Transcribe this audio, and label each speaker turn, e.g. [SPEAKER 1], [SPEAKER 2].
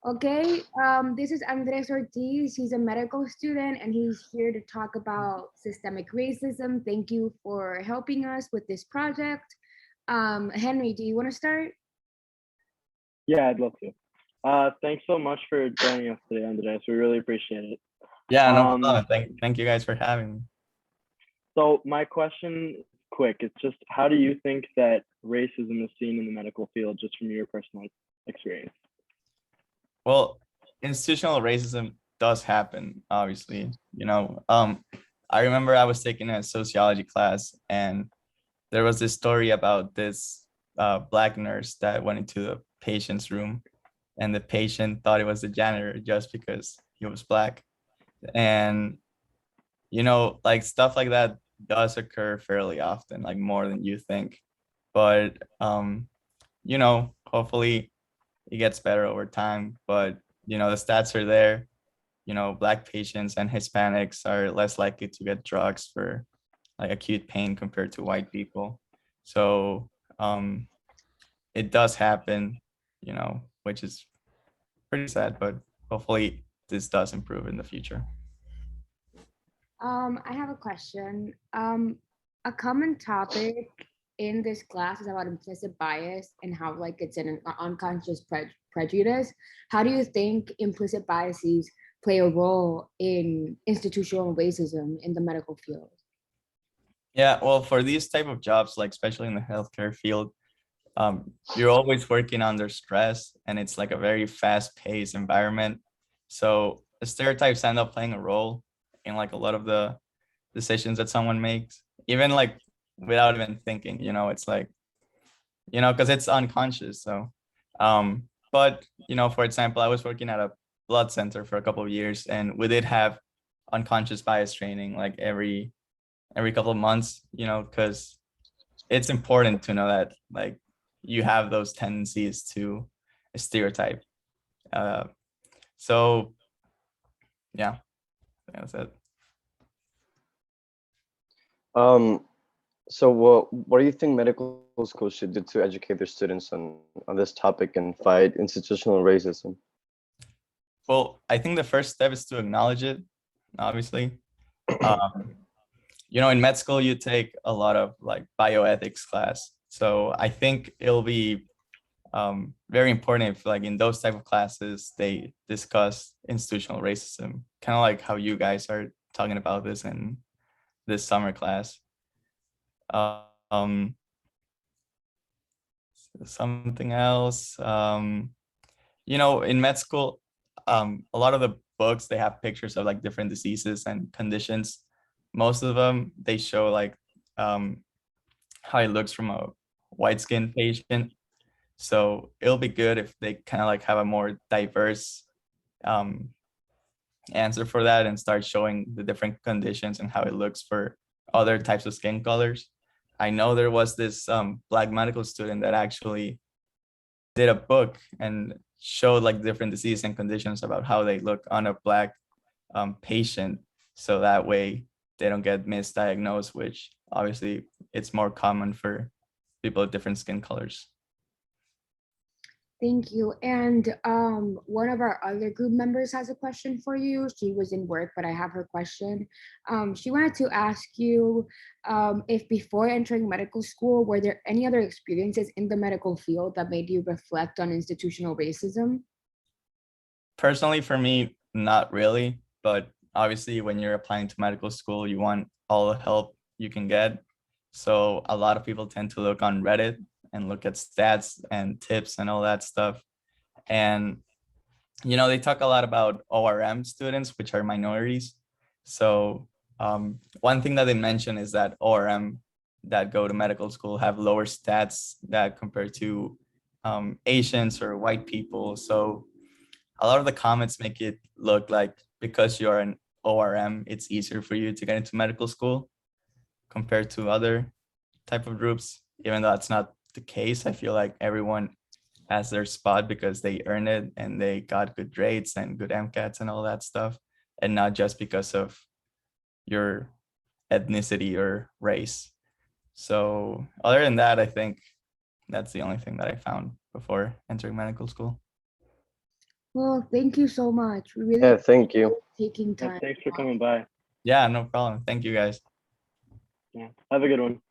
[SPEAKER 1] Okay, this is Andres Ortiz. He's a medical student and he's here to talk about systemic racism. Thank you for helping us with this project. Henry, do you want to start?
[SPEAKER 2] Yeah, I'd love to. Thanks so much for joining us today, Andres. We really appreciate it.
[SPEAKER 3] Yeah, no
[SPEAKER 2] Um,
[SPEAKER 3] problem. Thank you guys for having me.
[SPEAKER 2] so my question is quick. It's just how do you think that racism is seen in the medical field, just from your personal experience?
[SPEAKER 3] Well, institutional racism does happen, obviously. I remember I was taking a sociology class and there was this story about this black nurse that went into the patient's room and the patient thought it was the janitor just because he was black. And, like stuff like that does occur fairly often, like more than you think. But, hopefully it gets better over time. But the stats are there. Black patients and Hispanics are less likely to get drugs for like acute pain compared to white people. So it does happen, which is pretty sad, but hopefully this does improve in the future.
[SPEAKER 1] I have a question. A common topic in this class is about implicit bias and how like it's an unconscious prejudice. How do you think implicit biases play a role in institutional racism in the medical field?
[SPEAKER 3] Yeah, well, for these type of jobs, like especially in the healthcare field, you're always working under stress and it's like a very fast-paced environment. So the stereotypes end up playing a role in like a lot of the decisions that someone makes, even like without even thinking, it's like, because it's unconscious. So, but for example, I was working at a blood center for a couple of years and we did have unconscious bias training like every couple of months, because it's important to know that like you have those tendencies to stereotype. Uh, so yeah, that's it.
[SPEAKER 4] Um, so what do you think medical schools should do to educate their students on this topic and fight institutional racism?
[SPEAKER 3] Well, I think the first step is to acknowledge it, obviously. Um, in med school, you take a lot of like bioethics class. So I think it'll be very important if like in those type of classes, they discuss institutional racism, kind of like how you guys are talking about this in this summer class. Um, something else, in med school, a lot of the books, they have pictures of like different diseases and conditions. Most of them, they show like how it looks from a white skinned patient. So it'll be good if they kind of like have a more diverse um, answer for that and start showing the different conditions and how it looks for other types of skin colors. I know there was this black medical student that actually did a book and showed like different diseases and conditions about how they look on a black patient. So that way they don't get misdiagnosed, which obviously it's more common for people with different skin colors.
[SPEAKER 1] Thank you. And one of our other group members has a question for you. She was in work, but I have her question. She wanted to ask you if before entering medical school, were there any other experiences in the medical field that made you reflect on institutional racism?
[SPEAKER 3] Personally, for me, not really, but obviously when you're applying to medical school, you want all the help you can get. So a lot of people tend to look on Reddit and look at stats and tips and all that stuff. And they talk a lot about ORM students, which are minorities. So one thing that they mention is that ORM that go to medical school have lower stats that compared to Asians or white people. So a lot of the comments make it look like because you're an ORM, it's easier for you to get into medical school compared to other type of groups, even though that's not the case. I feel like everyone has their spot because they earn it and they got good grades and good MCATs and all that stuff, and not just because of your ethnicity or race. So other than that, I think that's the only thing that I found before entering medical school.
[SPEAKER 1] Well, thank you so much. We really
[SPEAKER 4] Yeah, thank you.
[SPEAKER 1] appreciate taking
[SPEAKER 2] Yeah,
[SPEAKER 1] time.
[SPEAKER 2] thanks for coming by.
[SPEAKER 3] Yeah, no problem. Thank you guys.
[SPEAKER 2] Yeah, have a good one.